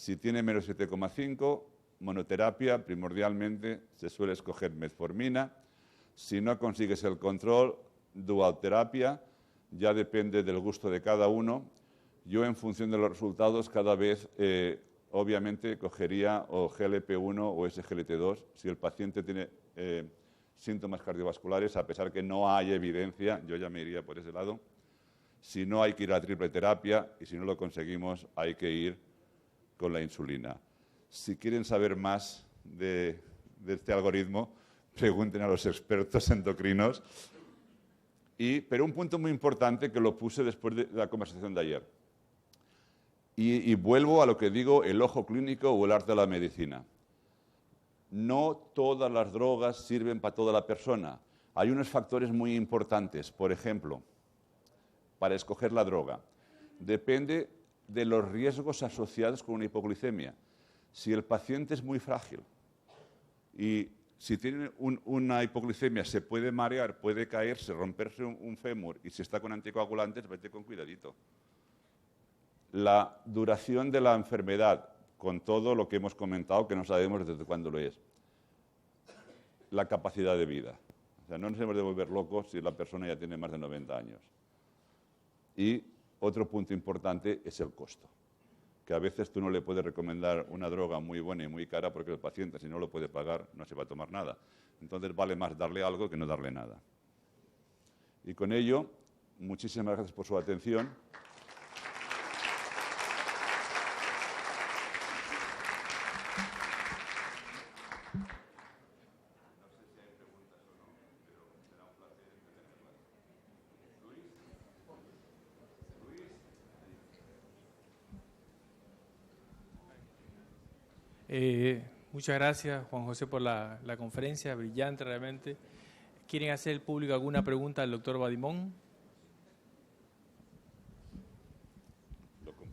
Si tiene menos 7,5, monoterapia, primordialmente se suele escoger metformina. Si no consigues el control, dualterapia, ya depende del gusto de cada uno. Yo, en función de los resultados, cada vez, obviamente, cogería o GLP-1 o SGLT2 si el paciente tiene síntomas cardiovasculares, a pesar que no hay evidencia, yo ya me iría por ese lado. Si no, hay que ir a la triple terapia y si no lo conseguimos, hay que ir con la insulina. Si quieren saber más de este algoritmo, pregunten a los expertos endocrinos. Pero un punto muy importante que lo puse después de la conversación de ayer. Y vuelvo a lo que digo, el ojo clínico o el arte de la medicina. No todas las drogas sirven para toda la persona. Hay unos factores muy importantes. Por ejemplo, para escoger la droga, depende de los riesgos asociados con una hipoglucemia. Si el paciente es muy frágil y si tiene una hipoglucemia se puede marear, puede caerse, romperse un fémur y si está con anticoagulantes, vete con cuidadito. La duración de la enfermedad, con todo lo que hemos comentado, que no sabemos desde cuándo lo es. La capacidad de vida. O sea, no nos hemos de volver locos si la persona ya tiene más de 90 años. Y otro punto importante es el costo. Que a veces tú no le puedes recomendar una droga muy buena y muy cara porque el paciente, si no lo puede pagar, no se va a tomar nada. Entonces vale más darle algo que no darle nada. Y con ello, muchísimas gracias por su atención. Muchas gracias, Juan José, por la conferencia, brillante realmente. ¿Quieren hacer el público alguna pregunta al doctor Badimón?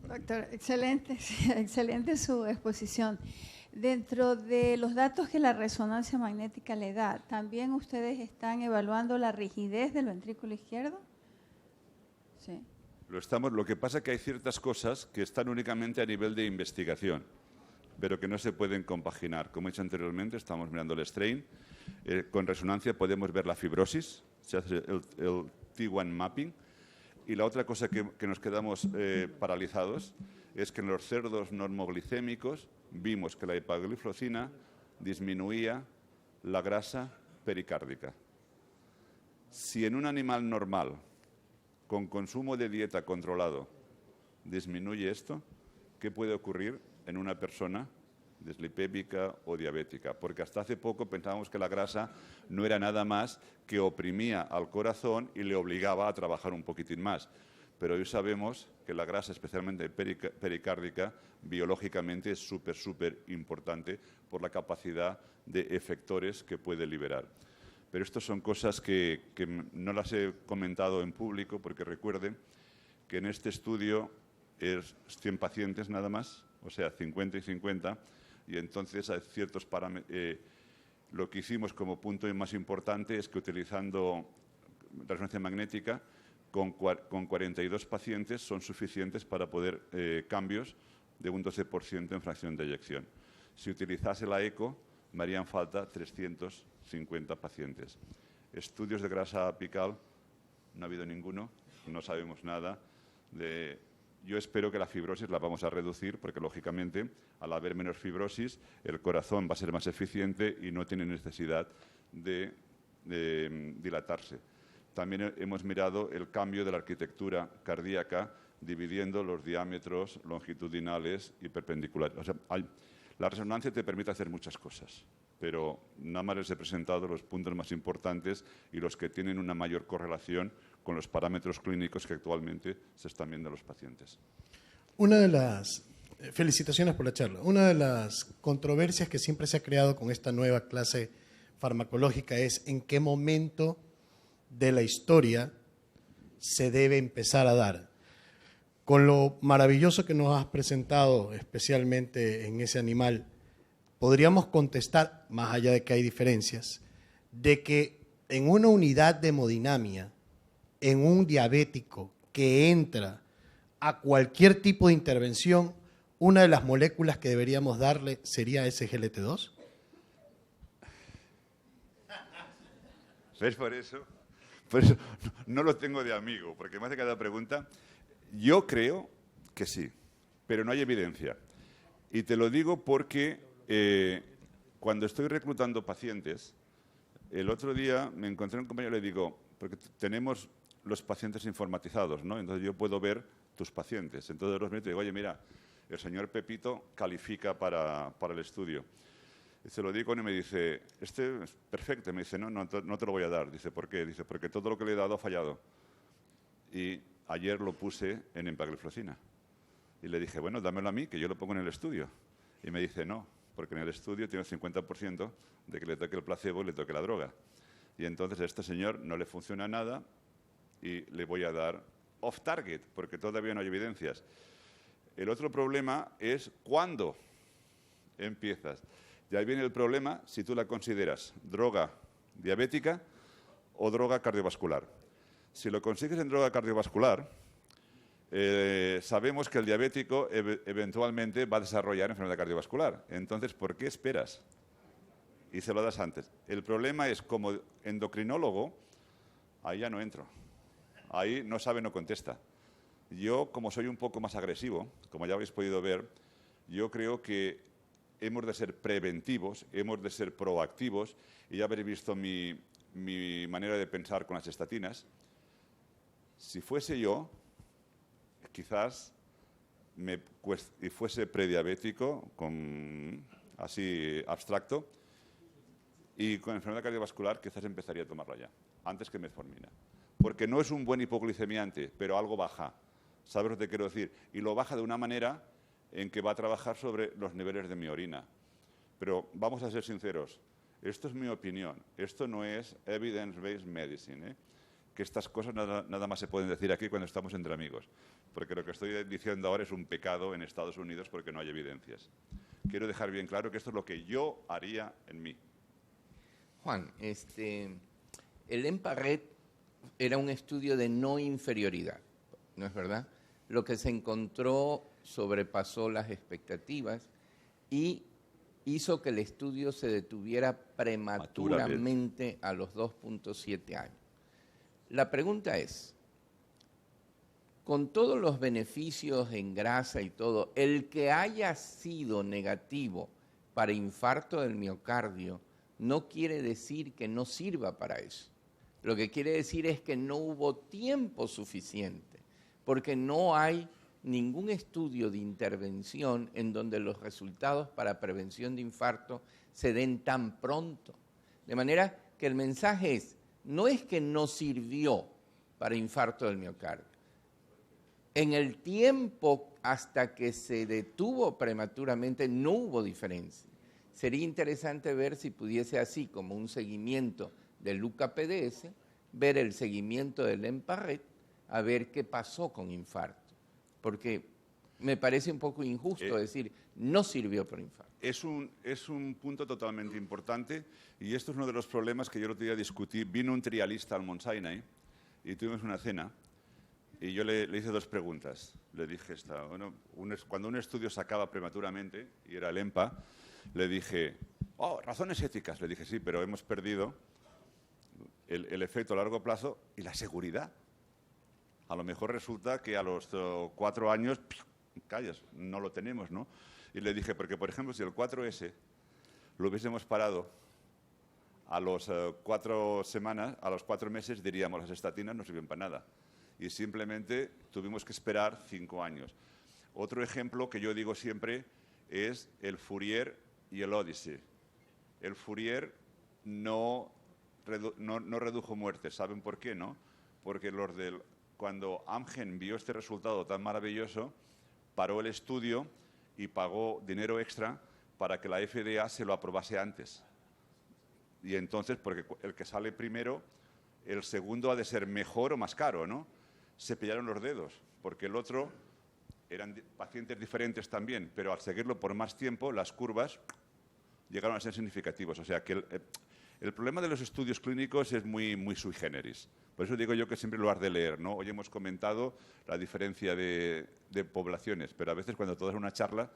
Doctor, excelente, excelente su exposición. Dentro de los datos que la resonancia magnética le da, ¿también ustedes están evaluando la rigidez del ventrículo izquierdo? Sí. Lo que pasa es que hay ciertas cosas que están únicamente a nivel de investigación, pero que no se pueden compaginar. Como he dicho anteriormente, estamos mirando el strain. Con resonancia podemos ver la fibrosis, se hace el T1 mapping. Y la otra cosa que nos quedamos paralizados es que en los cerdos normoglicémicos vimos que la hipogliflosina disminuía la grasa pericárdica. Si en un animal normal, con consumo de dieta controlado, disminuye esto, ¿qué puede ocurrir en una persona dislipémica o diabética? Porque hasta hace poco pensábamos que la grasa no era nada más que oprimía al corazón y le obligaba a trabajar un poquitín más. Pero hoy sabemos que la grasa, especialmente pericárdica, biológicamente es súper importante por la capacidad de efectores que puede liberar. Pero estas son cosas que no las he comentado en público, porque recuerden que en este estudio es 100 pacientes nada más, o sea, 50 y 50, y entonces hay ciertos parámetros. Lo que hicimos como punto más importante es que utilizando resonancia magnética, con 42 pacientes son suficientes para poder cambios de un 12% en fracción de eyección. Si utilizase la eco, me harían falta 350 pacientes. Estudios de grasa apical, no ha habido ninguno, no sabemos nada de... Yo espero que la fibrosis la vamos a reducir porque, lógicamente, al haber menos fibrosis, el corazón va a ser más eficiente y no tiene necesidad de dilatarse. También hemos mirado el cambio de la arquitectura cardíaca dividiendo los diámetros longitudinales y perpendiculares. O sea, la resonancia te permite hacer muchas cosas, pero nada más les he presentado los puntos más importantes y los que tienen una mayor correlación con los parámetros clínicos que actualmente se están viendo en los pacientes. Felicitaciones por la charla. Una de las controversias que siempre se ha creado con esta nueva clase farmacológica es en qué momento de la historia se debe empezar a dar. Con lo maravilloso que nos has presentado, especialmente en ese animal, podríamos contestar, más allá de que hay diferencias, de que en una unidad de hemodinamia, en un diabético que entra a cualquier tipo de intervención, una de las moléculas que deberíamos darle sería SGLT2? ¿Ves? Por eso no lo tengo de amigo, porque me hace cada pregunta. Yo creo que sí, pero no hay evidencia. Y te lo digo porque cuando estoy reclutando pacientes, el otro día me encontré un compañero y le digo, porque tenemos los pacientes informatizados, ¿no? Entonces yo puedo ver tus pacientes. Entonces los meto y digo, oye, mira, el señor Pepito califica para el estudio. Y se lo digo y me dice, este es perfecto. Me dice, no te lo voy a dar. Dice, ¿por qué? Dice, porque todo lo que le he dado ha fallado. Y ayer lo puse en empagliflozina. Y le dije, bueno, dámelo a mí, que yo lo pongo en el estudio. Y me dice, no, porque en el estudio tiene el 50% de que le toque el placebo y le toque la droga. Y entonces a este señor no le funciona nada y le voy a dar off target, porque todavía no hay evidencias. El otro problema es cuándo empiezas. Y ahí viene el problema si tú la consideras droga diabética o droga cardiovascular. Si lo consigues en droga cardiovascular, sabemos que el diabético eventualmente va a desarrollar enfermedad cardiovascular. Entonces, ¿por qué esperas? Y se lo das antes. El problema es, como endocrinólogo, ahí ya no entro. Ahí no sabe, no contesta. Yo, como soy un poco más agresivo, como ya habéis podido ver, yo creo que hemos de ser preventivos, hemos de ser proactivos, y ya habréis visto mi manera de pensar con las estatinas. Si fuese yo, quizás y fuese prediabético, así abstracto, y con enfermedad cardiovascular, quizás empezaría a tomarla ya, antes que metformina. Porque no es un buen hipoglicemiante, pero algo baja. ¿Sabes lo que quiero decir? Y lo baja de una manera en que va a trabajar sobre los niveles de mi orina. Pero vamos a ser sinceros, esto es mi opinión, esto no es evidence-based medicine, ¿eh? Que estas cosas nada más se pueden decir aquí cuando estamos entre amigos, porque lo que estoy diciendo ahora es un pecado en Estados Unidos porque no hay evidencias. Quiero dejar bien claro que esto es lo que yo haría en mí. Juan, el EMPA-RED era un estudio de no inferioridad, ¿no es verdad? Lo que se encontró sobrepasó las expectativas y hizo que el estudio se detuviera prematuramente a los 2.7 años. La pregunta es, con todos los beneficios en grasa y todo, el que haya sido negativo para infarto del miocardio no quiere decir que no sirva para eso. Lo que quiere decir es que no hubo tiempo suficiente, porque no hay ningún estudio de intervención en donde los resultados para prevención de infarto se den tan pronto. De manera que el mensaje es, no es que no sirvió para infarto del miocardio. En el tiempo hasta que se detuvo prematuramente no hubo diferencia. Sería interesante ver si pudiese, así como un seguimiento del LUCA-PDS, ver el seguimiento del EMPA-RED, a ver qué pasó con infarto. Porque me parece un poco injusto decir, no sirvió por infarto. Es un punto totalmente importante, y esto es uno de los problemas que yo el otro día discutí. Vino un trialista al Mount Sinai y tuvimos una cena, y yo le hice dos preguntas. Le dije, cuando un estudio se acaba prematuramente, y era el EMPA, le dije, razones éticas. Le dije, sí, pero hemos perdido el efecto a largo plazo y la seguridad. A lo mejor resulta que a los 4 años, callas, no lo tenemos, ¿no? Y le dije, porque por ejemplo, si el 4S lo hubiésemos parado a los 4 semanas, a los 4 meses, diríamos, las estatinas no sirven para nada. Y simplemente tuvimos que esperar 5 años. Otro ejemplo que yo digo siempre es el Fourier y el Odyssey. El Fourier no redujo muertes. ¿Saben por qué, no? Porque cuando Amgen vio este resultado tan maravilloso, paró el estudio y pagó dinero extra para que la FDA se lo aprobase antes. Y entonces, porque el que sale primero, el segundo ha de ser mejor o más caro, ¿no? Se pillaron los dedos, porque el otro eran pacientes diferentes también, pero al seguirlo por más tiempo, las curvas llegaron a ser significativas. O sea que El problema de los estudios clínicos es muy sui generis. Por eso digo yo que siempre lo has de leer, ¿no? Hoy hemos comentado la diferencia de poblaciones, pero a veces cuando tú das una charla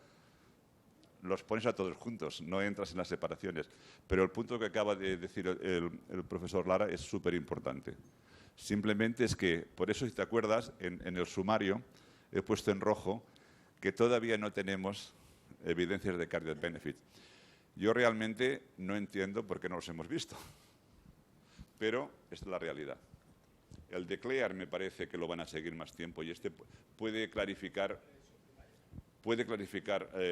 los pones a todos juntos, no entras en las separaciones. Pero el punto que acaba de decir el profesor Lara es súper importante. Simplemente es que, por eso si te acuerdas, en el sumario he puesto en rojo que todavía no tenemos evidencias de cardiac benefit. Yo realmente no entiendo por qué no los hemos visto, pero esta es la realidad. El DECLARE me parece que lo van a seguir más tiempo y este puede clarificar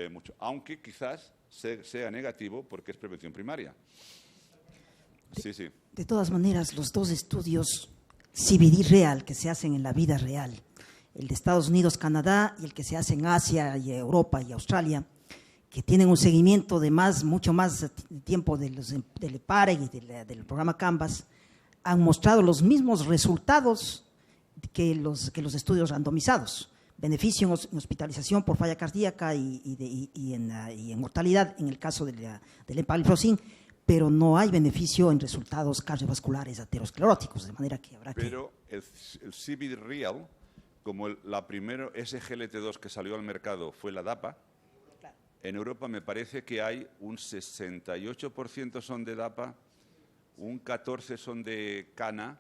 mucho, aunque quizás sea negativo porque es prevención primaria. Sí, sí. De todas maneras, los dos estudios CVD real que se hacen en la vida real, el de Estados Unidos, Canadá y el que se hace en Asia y Europa y Australia, que tienen un seguimiento de mucho más tiempo del EPAREG y del programa Canvas, han mostrado los mismos resultados que los estudios randomizados. Beneficio en hospitalización por falla cardíaca y en mortalidad en el caso del empagliflozin, pero no hay beneficio en resultados cardiovasculares ateroscleróticos, de manera que habrá Pero el CVD Real, como la primera SGLT2 que salió al mercado fue la DAPA, claro. En Europa me parece que hay un 68% son de DAPA, un 14% son de CANA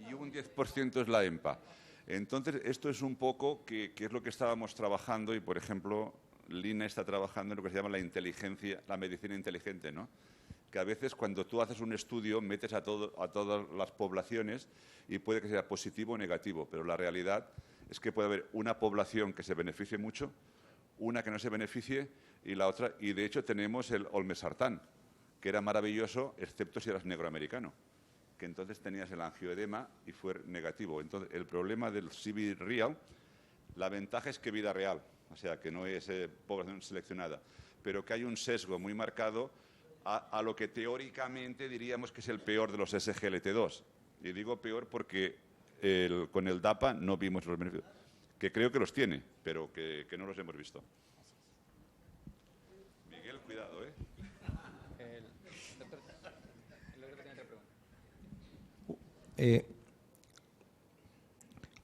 y un 10% es la EMPA. Entonces, esto es un poco que es lo que estábamos trabajando y, por ejemplo, Lina está trabajando en lo que se llama la medicina inteligente, ¿no? Que a veces cuando tú haces un estudio metes a todas las poblaciones y puede que sea positivo o negativo, pero la realidad es que puede haber una población que se beneficie mucho, una que no se beneficie y la otra, y de hecho tenemos el olmesartán, que era maravilloso, excepto si eras negroamericano, que entonces tenías el angioedema y fue negativo. Entonces, el problema del CVD Real, la ventaja es que vida real, o sea, que no es población seleccionada, pero que hay un sesgo muy marcado a lo que teóricamente diríamos que es el peor de los SGLT2. Y digo peor porque con el DAPA no vimos los beneficios, que creo que los tiene, pero que no los hemos visto. Miguel, cuidado, ¿eh?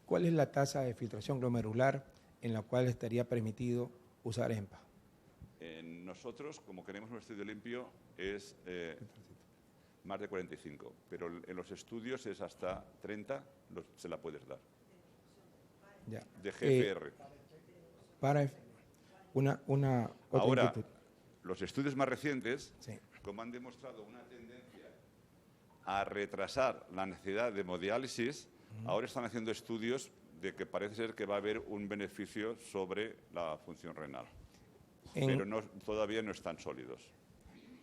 ¿Cuál es la tasa de filtración glomerular en la cual estaría permitido usar EMPA? Nosotros, como queremos un estudio limpio, es más de 45, pero en los estudios es hasta 30, se la puedes dar. Ya. De GFR. Para otra Ahora, inquietud. los estudios más recientes, Sí. como han demostrado una tendencia a retrasar la necesidad de hemodiálisis, ahora están haciendo estudios de que parece ser que va a haber un beneficio sobre la función renal, pero todavía no están sólidos.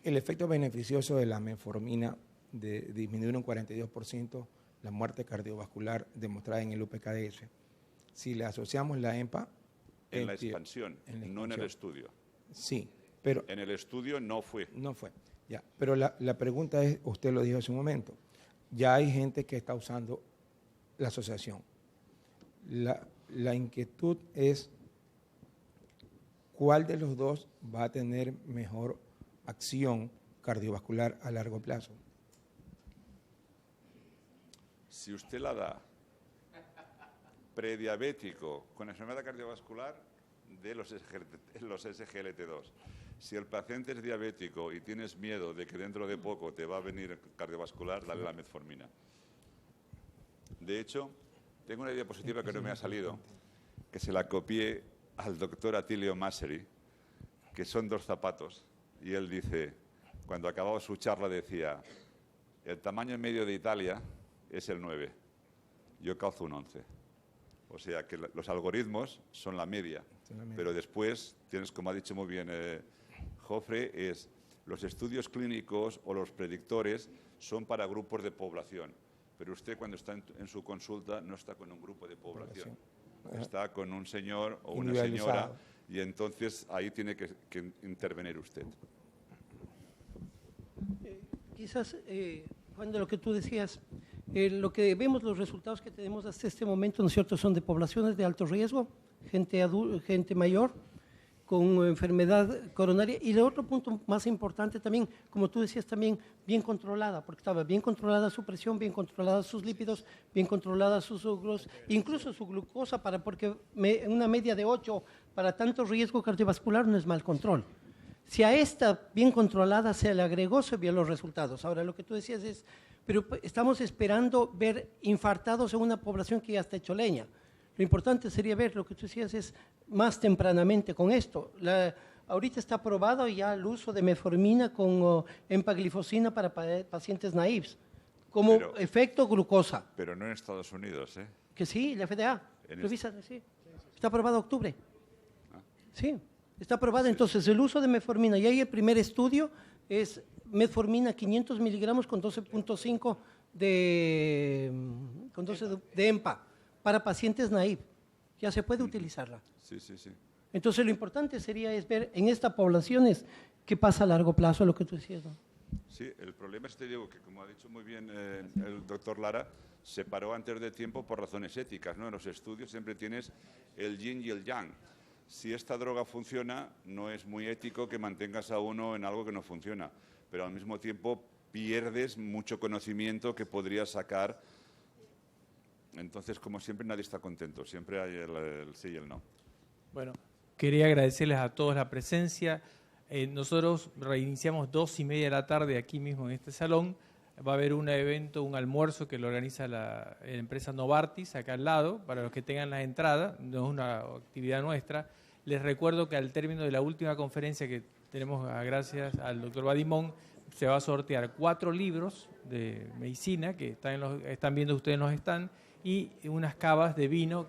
El efecto beneficioso de la metformina de disminuir un 42% la muerte cardiovascular demostrada en el UPKDS. Si le asociamos la EMPA... En la expansión, no en el estudio. Sí, pero... En el estudio no fue. No fue, ya. Pero la pregunta es, usted lo dijo hace un momento, ya hay gente que está usando la asociación. La inquietud es cuál de los dos va a tener mejor acción cardiovascular a largo plazo. Si usted la da prediabético con enfermedad cardiovascular, de los SGLT2. Si el paciente es diabético y tienes miedo de que dentro de poco te va a venir cardiovascular, dale la metformina. De hecho, tengo una diapositiva que no me ha salido, que se la copié al doctor Atilio Maseri, que son dos zapatos, y él dice, cuando acababa su charla decía, el tamaño medio de Italia es el 9, yo calzo un 11. O sea que los algoritmos son la media, pero después tienes, como ha dicho muy bien Jofre, los estudios clínicos o los predictores son para grupos de población, pero usted cuando está en su consulta no está con un grupo de población, está con un señor o una señora y entonces ahí tiene que intervenir usted. Quizás, Juan, de lo que tú decías, lo que vemos, los resultados que tenemos hasta este momento, ¿no es cierto?, son de poblaciones de alto riesgo, gente mayor, con enfermedad coronaria. Y el otro punto más importante también, como tú decías también, bien controlada, porque estaba bien controlada su presión, bien controlada sus lípidos, bien controlada sus sucros, incluso su glucosa, porque una media de 8 para tanto riesgo cardiovascular no es mal control. Si a esta bien controlada se le agregó, se vio los resultados. Ahora, lo que tú decías es, pero estamos esperando ver infartados en una población que ya está hecho leña. Lo importante sería ver, lo que tú decías es más tempranamente con esto. Ahorita está aprobado ya el uso de metformina con empaglifosina para pacientes naïves, como efecto glucosa. Pero no en Estados Unidos, ¿eh? Que sí, la FDA. Revisa, sí. Está aprobado en octubre. Sí, está aprobado. Sí. Entonces, el uso de metformina, y ahí el primer estudio es metformina 500 miligramos con 12.5 de EMPA para pacientes naïves. Ya se puede utilizarla. Sí, sí, sí. Entonces, lo importante sería es ver en esta población qué pasa a largo plazo, lo que tú decías, ¿no? Sí, el problema es, te digo, que como ha dicho muy bien el doctor Lara, se paró antes de tiempo por razones éticas, ¿no? En los estudios siempre tienes el yin y el yang. Si esta droga funciona, no es muy ético que mantengas a uno en algo que no funciona, pero al mismo tiempo pierdes mucho conocimiento que podrías sacar. Entonces, como siempre, nadie está contento, siempre hay el sí y el no. Bueno, quería agradecerles a todos la presencia. Nosotros reiniciamos 2:30 de la tarde aquí mismo en este salón. Va a haber un evento, un almuerzo que lo organiza la empresa Novartis, acá al lado, para los que tengan las entradas, no es una actividad nuestra. Les recuerdo que al término de la última conferencia que tenemos, gracias al doctor Badimón, se va a sortear 4 libros de medicina que están viendo ustedes en los stands y unas cavas de vino,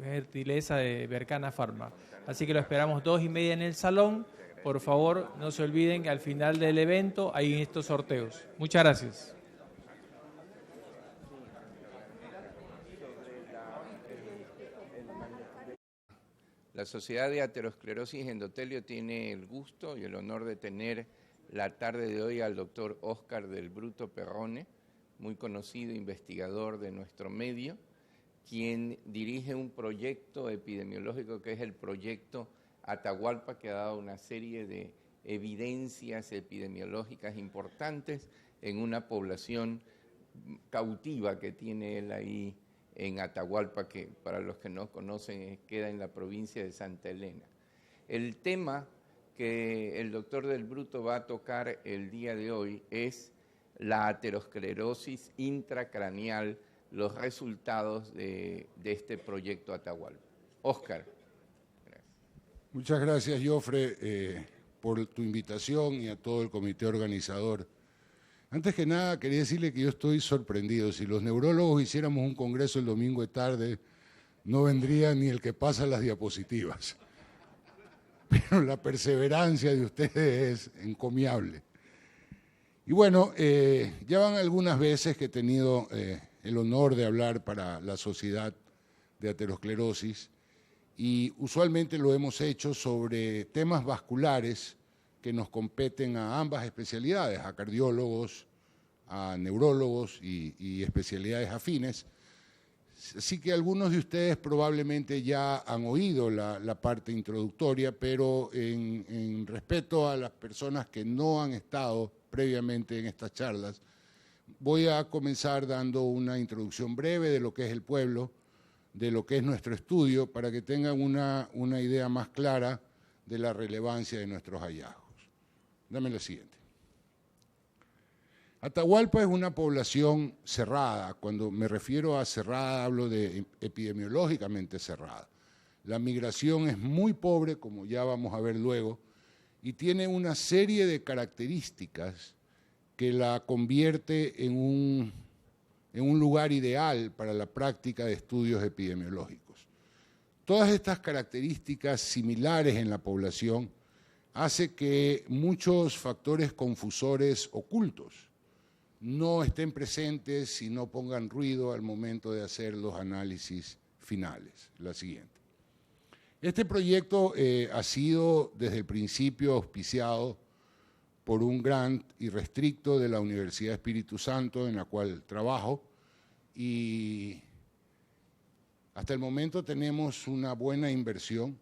gentileza de Bercana Pharma. Así que lo esperamos 2:30 en el salón. Por favor, no se olviden que al final del evento hay estos sorteos. Muchas gracias. La Sociedad de Aterosclerosis Endotelio tiene el gusto y el honor de tener la tarde de hoy al doctor Óscar del Bruto Perrone, muy conocido investigador de nuestro medio, quien dirige un proyecto epidemiológico que es el proyecto Atahualpa, que ha dado una serie de evidencias epidemiológicas importantes en una población cautiva que tiene él ahí en Atahualpa, que para los que no conocen queda en la provincia de Santa Elena. El tema que el doctor del Bruto va a tocar el día de hoy es la aterosclerosis intracraneal, los resultados de este proyecto Atahualpa. Óscar. Muchas gracias, Jofre, por tu invitación y a todo el comité organizador. Antes que nada, quería decirle que yo estoy sorprendido. Si los neurólogos hiciéramos un congreso el domingo de tarde, no vendría ni el que pasa las diapositivas. Pero la perseverancia de ustedes es encomiable. Y bueno, ya van algunas veces que he tenido el honor de hablar para la Sociedad de Aterosclerosis, y usualmente lo hemos hecho sobre temas vasculares que nos competen a ambas especialidades, a cardiólogos, a neurólogos y especialidades afines. Así que algunos de ustedes probablemente ya han oído la parte introductoria, pero en respeto a las personas que no han estado previamente en estas charlas, voy a comenzar dando una introducción breve de lo que es el pueblo, de lo que es nuestro estudio, para que tengan una idea más clara de la relevancia de nuestros hallazgos. Dame lo siguiente. Atahualpa es una población cerrada. Cuando me refiero a cerrada, hablo de epidemiológicamente cerrada. La migración es muy pobre, como ya vamos a ver luego, y tiene una serie de características que la convierte en un lugar ideal para la práctica de estudios epidemiológicos. Todas estas características similares en la población hace que muchos factores confusores ocultos no estén presentes y no pongan ruido al momento de hacer los análisis finales. La siguiente. Este proyecto ha sido desde el principio auspiciado por un grant irrestricto de la Universidad Espíritu Santo, en la cual trabajo, y hasta el momento tenemos una buena inversión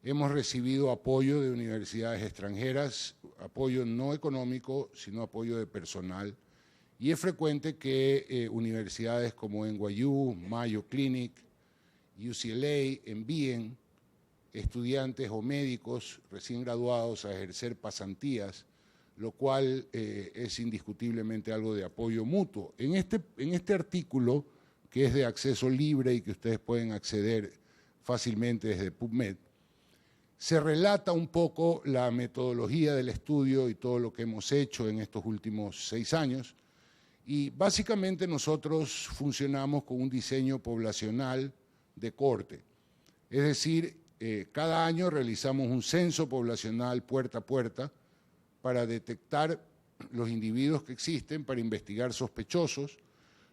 Hemos recibido apoyo de universidades extranjeras, apoyo no económico, sino apoyo de personal. Y es frecuente que universidades como NYU, Mayo Clinic, UCLA envíen estudiantes o médicos recién graduados a ejercer pasantías, lo cual es indiscutiblemente algo de apoyo mutuo. En este artículo, que es de acceso libre y que ustedes pueden acceder fácilmente desde PubMed, se relata un poco la metodología del estudio y todo lo que hemos hecho en estos últimos 6 años. Y básicamente nosotros funcionamos con un diseño poblacional de corte. Es decir, cada año realizamos un censo poblacional puerta a puerta para detectar los individuos que existen, para investigar sospechosos.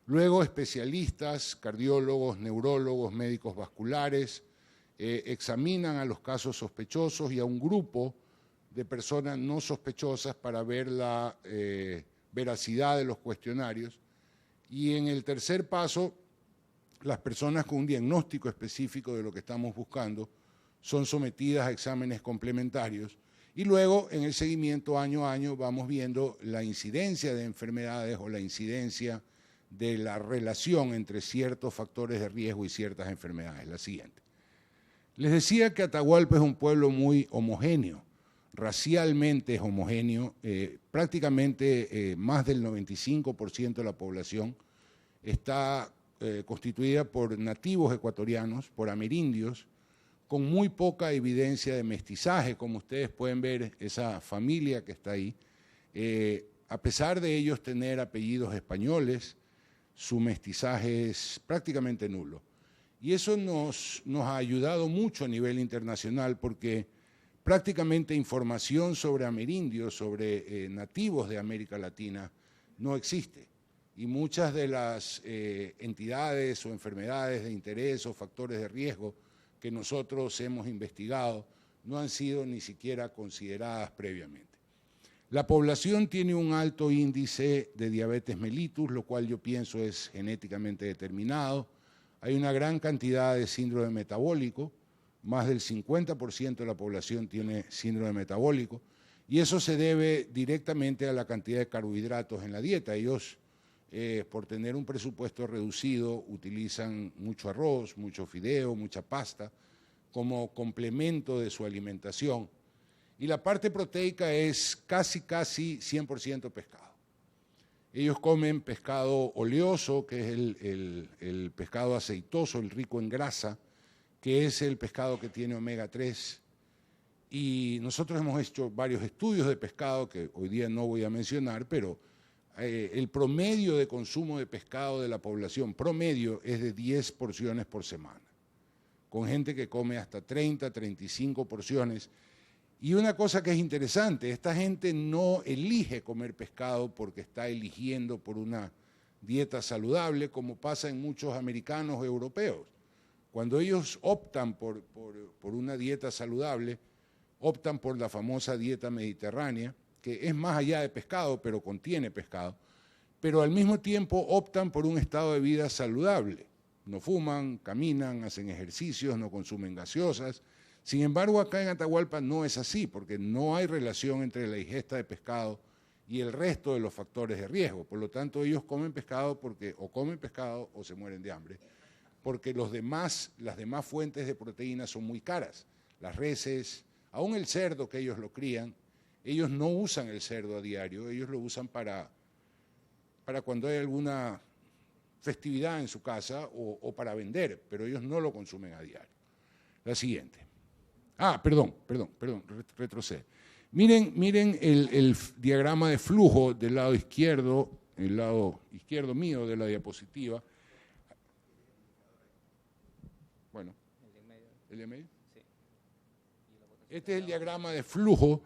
Luego especialistas, cardiólogos, neurólogos, médicos vasculares, examinan a los casos sospechosos y a un grupo de personas no sospechosas para ver la veracidad de los cuestionarios. Y en el tercer paso, las personas con un diagnóstico específico de lo que estamos buscando son sometidas a exámenes complementarios. Y luego, en el seguimiento año a año, vamos viendo la incidencia de enfermedades o la incidencia de la relación entre ciertos factores de riesgo y ciertas enfermedades. La siguiente. Les decía que Atahualpa es un pueblo muy homogéneo, racialmente es homogéneo, prácticamente más del 95% de la población está constituida por nativos ecuatorianos, por amerindios, con muy poca evidencia de mestizaje, como ustedes pueden ver, esa familia que está ahí, a pesar de ellos tener apellidos españoles, su mestizaje es prácticamente nulo. Y eso nos ha ayudado mucho a nivel internacional porque prácticamente información sobre amerindios, sobre nativos de América Latina, no existe. Y muchas de las entidades o enfermedades de interés o factores de riesgo que nosotros hemos investigado no han sido ni siquiera consideradas previamente. La población tiene un alto índice de diabetes mellitus, lo cual yo pienso es genéticamente determinado. Hay una gran cantidad de síndrome metabólico, más del 50% de la población tiene síndrome metabólico, y eso se debe directamente a la cantidad de carbohidratos en la dieta. Ellos, por tener un presupuesto reducido, utilizan mucho arroz, mucho fideo, mucha pasta, como complemento de su alimentación. Y la parte proteica es casi 100% pescado. Ellos comen pescado oleoso, que es el pescado aceitoso, el rico en grasa, que es el pescado que tiene omega 3. Y nosotros hemos hecho varios estudios de pescado que hoy día no voy a mencionar, pero el promedio de consumo de pescado de la población promedio es de 10 porciones por semana, con gente que come hasta 30, 35 porciones. Y una cosa que es interesante, esta gente no elige comer pescado porque está eligiendo por una dieta saludable, como pasa en muchos americanos o europeos. Cuando ellos optan por una dieta saludable, optan por la famosa dieta mediterránea, que es más allá de pescado, pero contiene pescado, pero al mismo tiempo optan por un estado de vida saludable. No fuman, caminan, hacen ejercicios, no consumen gaseosas. Sin embargo, acá en Atahualpa no es así, porque no hay relación entre la ingesta de pescado y el resto de los factores de riesgo. Por lo tanto, ellos comen pescado porque o comen pescado o se mueren de hambre, porque las demás fuentes de proteínas son muy caras. Las reses, aún el cerdo que ellos lo crían, ellos no usan el cerdo a diario, ellos lo usan para cuando hay alguna festividad en su casa o para vender, pero ellos no lo consumen a diario. La siguiente. Perdón, retrocede. Miren el diagrama de flujo del lado izquierdo, el lado izquierdo mío de la diapositiva. Bueno, ¿el de medio? Sí. Este es el diagrama de flujo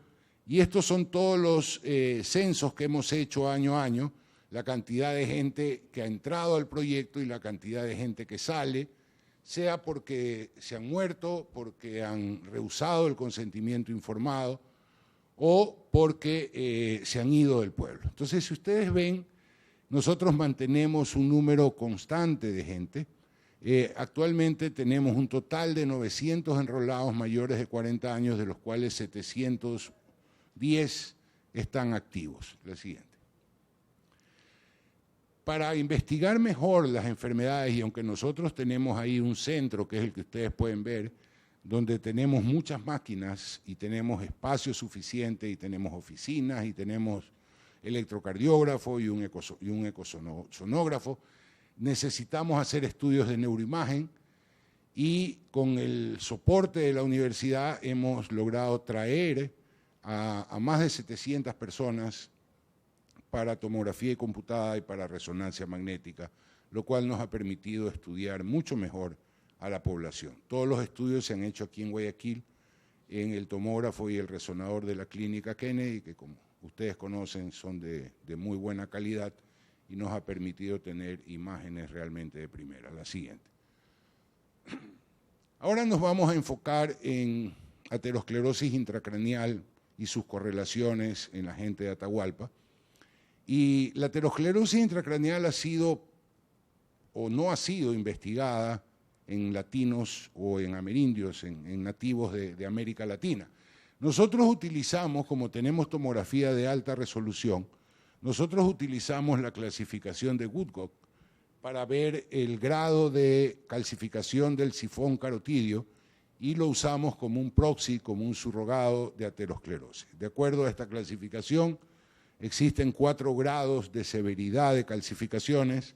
y estos son todos los censos que hemos hecho año a año, la cantidad de gente que ha entrado al proyecto y la cantidad de gente que sale, sea porque se han muerto, porque han rehusado el consentimiento informado o porque se han ido del pueblo. Entonces, si ustedes ven, nosotros mantenemos un número constante de gente. Actualmente tenemos un total de 900 enrolados mayores de 40 años, de los cuales 710 están activos. La siguiente. Para investigar mejor las enfermedades, y aunque nosotros tenemos ahí un centro, que es el que ustedes pueden ver, donde tenemos muchas máquinas y tenemos espacio suficiente y tenemos oficinas y tenemos electrocardiógrafo y un ecosonógrafo, necesitamos hacer estudios de neuroimagen y con el soporte de la universidad hemos logrado traer a más de 700 personas para tomografía computada y para resonancia magnética, lo cual nos ha permitido estudiar mucho mejor a la población. Todos los estudios se han hecho aquí en Guayaquil, en el tomógrafo y el resonador de la clínica Kennedy, que como ustedes conocen son de muy buena calidad y nos ha permitido tener imágenes realmente de primera. La siguiente. Ahora nos vamos a enfocar en aterosclerosis intracraneal y sus correlaciones en la gente de Atahualpa. Y la aterosclerosis intracraneal ha sido o no ha sido investigada en latinos o en amerindios, en nativos de América Latina. Nosotros utilizamos, como tenemos tomografía de alta resolución, nosotros utilizamos la clasificación de Woodcock para ver el grado de calcificación del sifón carotidio y lo usamos como un proxy, como un surrogado de aterosclerosis. De acuerdo a esta clasificación, existen 4 grados de severidad de calcificaciones,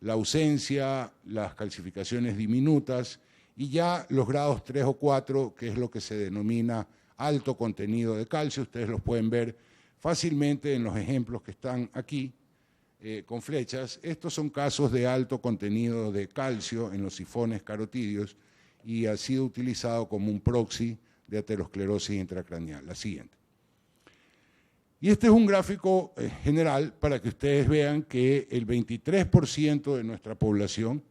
la ausencia, las calcificaciones diminutas y ya los grados 3 o 4, que es lo que se denomina alto contenido de calcio. Ustedes los pueden ver fácilmente en los ejemplos que están aquí con flechas. Estos son casos de alto contenido de calcio en los sifones carotidios y ha sido utilizado como un proxy de aterosclerosis intracraneal. La siguiente. Y este es un gráfico general para que ustedes vean que el 23% de nuestra población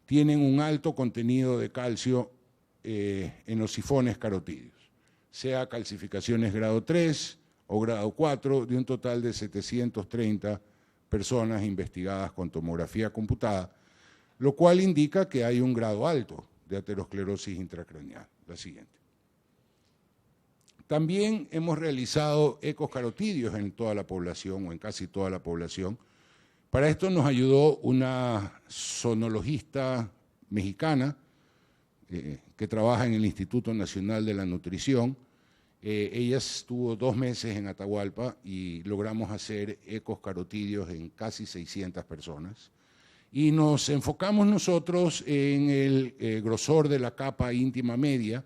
tienen un alto contenido de calcio en los sifones carotidios, sea calcificaciones grado 3 o grado 4, de un total de 730 personas investigadas con tomografía computada, lo cual indica que hay un grado alto de aterosclerosis intracraneal. La siguiente. También hemos realizado ecos carotidios en toda la población o en casi toda la población. Para esto nos ayudó una sonologista mexicana que trabaja en el Instituto Nacional de la Nutrición. Ella estuvo 2 meses en Atahualpa y logramos hacer ecos carotidios en casi 600 personas. Y nos enfocamos nosotros en el grosor de la capa íntima media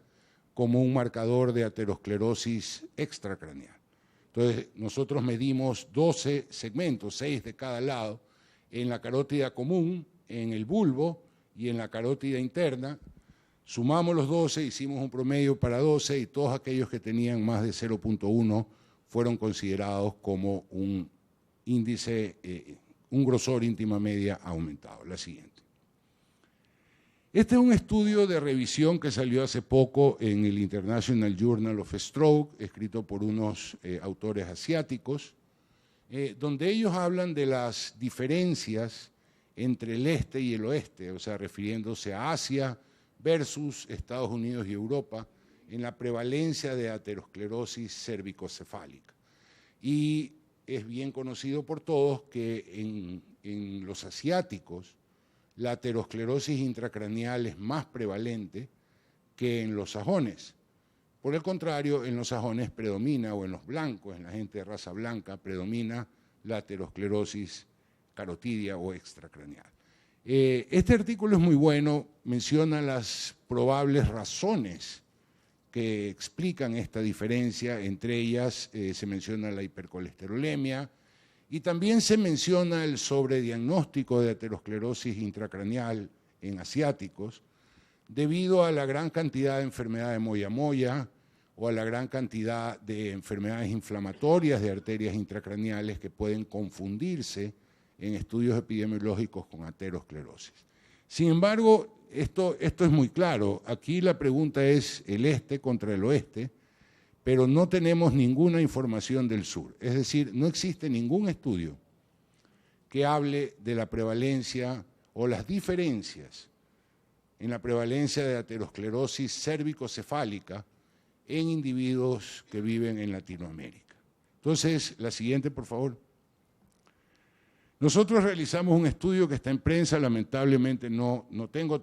como un marcador de aterosclerosis extracraneal. Entonces, nosotros medimos 12 segmentos, 6 de cada lado, en la carótida común, en el bulbo y en la carótida interna. Sumamos los 12, hicimos un promedio para 12 y todos aquellos que tenían más de 0.1 fueron considerados como un índice, un grosor íntima media aumentado. La siguiente. Este es un estudio de revisión que salió hace poco en el International Journal of Stroke, escrito por unos autores asiáticos, donde ellos hablan de las diferencias entre el este y el oeste, o sea, refiriéndose a Asia versus Estados Unidos y Europa, en la prevalencia de aterosclerosis cervicocefálica. Y es bien conocido por todos que en los asiáticos, la aterosclerosis intracraneal es más prevalente que en los sajones. Por el contrario, en los sajones predomina, o en los blancos, en la gente de raza blanca, predomina la aterosclerosis carotidia o extracraneal. Este artículo es muy bueno, menciona las probables razones que explican esta diferencia. Entre ellas se menciona la hipercolesterolemia, y también se menciona el sobrediagnóstico de aterosclerosis intracraneal en asiáticos debido a la gran cantidad de enfermedad de moya-moya o a la gran cantidad de enfermedades inflamatorias de arterias intracraneales que pueden confundirse en estudios epidemiológicos con aterosclerosis. Sin embargo, esto es muy claro. Aquí la pregunta es el este contra el oeste, pero no tenemos ninguna información del sur. Es decir, no existe ningún estudio que hable de la prevalencia o las diferencias en la prevalencia de aterosclerosis cérvico-cefálica en individuos que viven en Latinoamérica. Entonces, la siguiente, por favor. Nosotros realizamos un estudio que está en prensa, lamentablemente no tengo